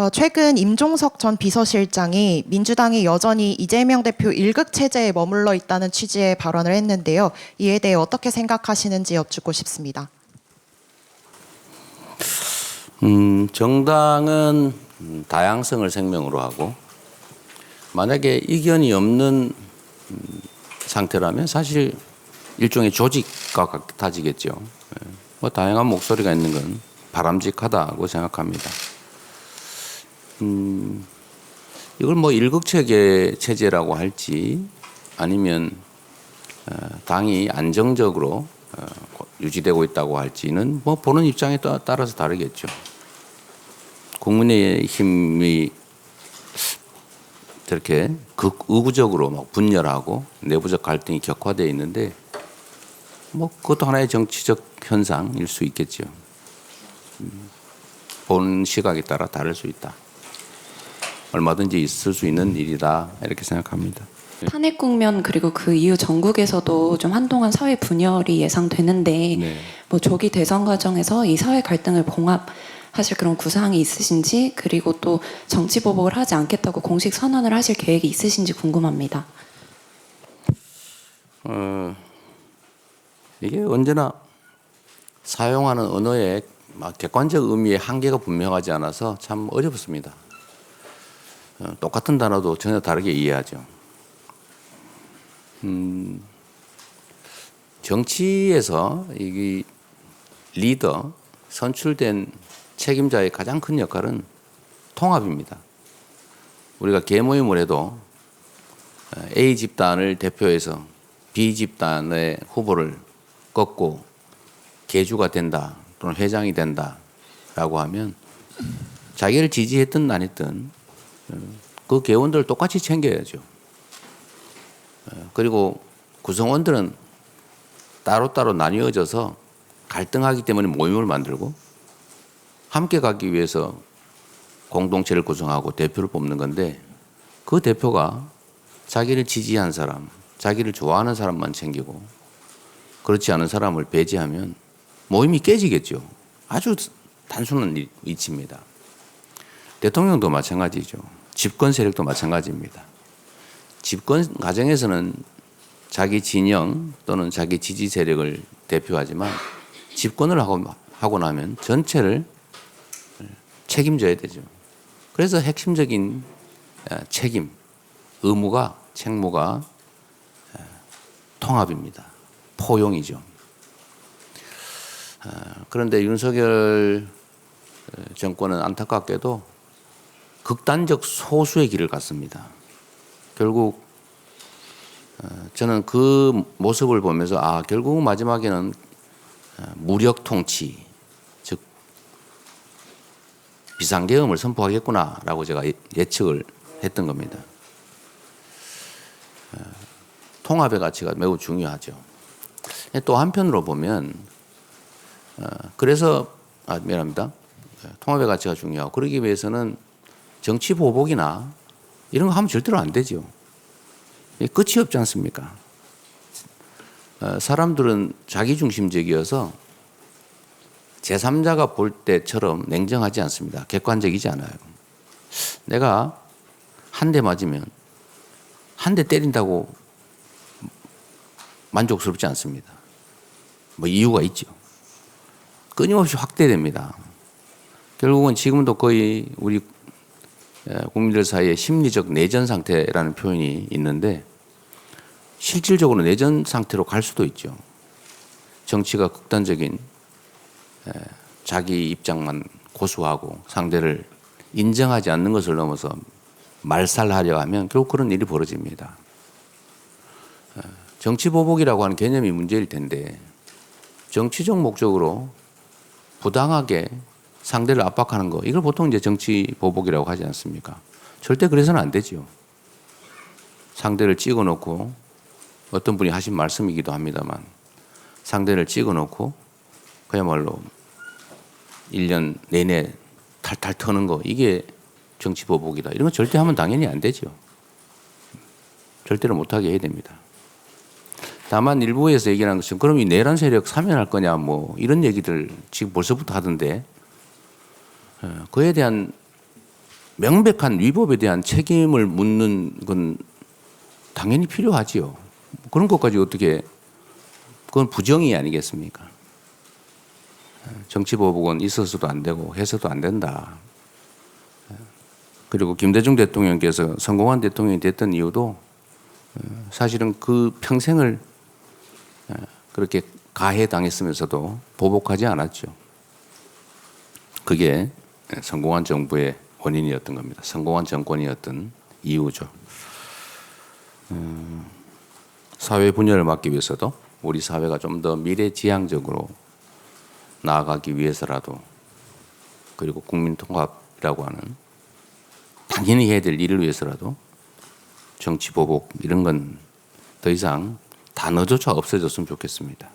최근 임종석 전 비서실장이 민주당이 여전히 이재명 대표 일극 체제에 머물러 있다는 취지의 발언을 했는데요. 이에 대해 어떻게 생각하시는지 여쭙고 싶습니다. 정당은 다양성을 생명으로 하고 만약에 이견이 없는 상태라면 사실 일종의 조직과 같아지겠죠. 뭐 다양한 목소리가 있는 건 바람직하다고 생각합니다. 이걸 뭐 일극체계 체제라고 할지 아니면 당이 안정적으로 유지되고 있다고 할지는 뭐 보는 입장에 따라서 다르겠죠. 국민의힘이 저렇게 극의구적으로 막 분열하고 내부적 갈등이 격화되어 있는데 뭐 그것도 하나의 정치적 현상일 수 있겠죠. 보는 시각에 따라 다를 수 있다. 얼마든지 있을 수 있는 일이다 이렇게 생각합니다. 탄핵 국면 그리고 그 이후 전국에서도 좀 한동안 사회 분열이 예상되는데 네. 뭐 조기 대선 과정에서 이 사회 갈등을 봉합하실 그런 구상이 있으신지 그리고 또 정치 보복을 하지 않겠다고 공식 선언을 하실 계획이 있으신지 궁금합니다. 이게 언제나 사용하는 언어의 객관적 의미의 한계가 분명하지 않아서 참 어렵습니다. 똑같은 단어도 전혀 다르게 이해하죠. 정치에서 이 리더, 선출된 책임자의 가장 큰 역할은 통합입니다. 우리가 계모임을 해도 A 집단을 대표해서 B 집단의 후보를 꺾고 계주가 된다 또는 회장이 된다라고 하면 자기를 지지했든 안 했든 그 계원들을 똑같이 챙겨야죠. 그리고 구성원들은 따로따로 나뉘어져서 갈등하기 때문에 모임을 만들고 함께 가기 위해서 공동체를 구성하고 대표를 뽑는 건데 그 대표가 자기를 지지한 사람, 자기를 좋아하는 사람만 챙기고 그렇지 않은 사람을 배제하면 모임이 깨지겠죠. 아주 단순한 이치입니다. 대통령도 마찬가지죠. 집권 세력도 마찬가지입니다. 집권 과정에서는 자기 진영 또는 자기 지지 세력을 대표하지만 집권을 하고 나면 전체를 책임져야 되죠. 그래서 핵심적인 책임, 의무가 책무가 통합입니다. 포용이죠. 그런데 윤석열 정권은 안타깝게도 극단적 소수의 길을 갔습니다. 결국 저는 그 모습을 보면서 결국 마지막에는 무력 통치, 즉 비상계엄을 선포하겠구나라고 제가 예측을 했던 겁니다. 통합의 가치가 매우 중요하죠. 또 한편으로 보면 그래서 미안합니다. 통합의 가치가 중요하고 그러기 위해서는 정치 보복이나 이런 거 하면 절대로 안 되죠. 끝이 없지 않습니까? 사람들은 자기중심적이어서 제3자가 볼 때처럼 냉정하지 않습니다. 객관적이지 않아요. 내가 한 대 맞으면 한 대 때린다고 만족스럽지 않습니다. 뭐 이유가 있죠. 끊임없이 확대됩니다. 결국은 지금도 거의 우리 국민들 사이에 심리적 내전 상태라는 표현이 있는데 실질적으로 내전 상태로 갈 수도 있죠. 정치가 극단적인 자기 입장만 고수하고 상대를 인정하지 않는 것을 넘어서 말살하려 하면 결국 그런 일이 벌어집니다. 정치 보복이라고 하는 개념이 문제일 텐데 정치적 목적으로 부당하게 상대를 압박하는 거 이걸 보통 이제 정치 보복이라고 하지 않습니까? 절대 그래서는 안 되죠. 상대를 찍어놓고 어떤 분이 하신 말씀이기도 합니다만 상대를 찍어놓고 그야말로 1년 내내 탈탈 터는 거 이게 정치 보복이다. 이런 건 절대 하면 당연히 안 되죠. 절대로 못하게 해야 됩니다. 다만 일부에서 얘기하는 것은 그럼 이 내란 세력 사면할 거냐 뭐 이런 얘기들 지금 벌써부터 하던데 그에 대한 명백한 위법에 대한 책임을 묻는 건 당연히 필요하지요. 그런 것까지 어떻게, 그건 부정의 아니겠습니까? 정치보복은 있어서도 안 되고 해서도 안 된다. 그리고 김대중 대통령께서 성공한 대통령이 됐던 이유도 사실은 그 평생을 그렇게 가해당했으면서도 보복하지 않았죠. 그게 성공한 정부의 원인이었던 겁니다. 성공한 정권이었던 이유죠. 사회 분열을 막기 위해서도 우리 사회가 좀 더 미래지향적으로 나아가기 위해서라도, 그리고 국민 통합이라고 하는 당연히 해야 될 일을 위해서라도 정치 보복 이런 건 더 이상 단어조차 없어졌으면 좋겠습니다.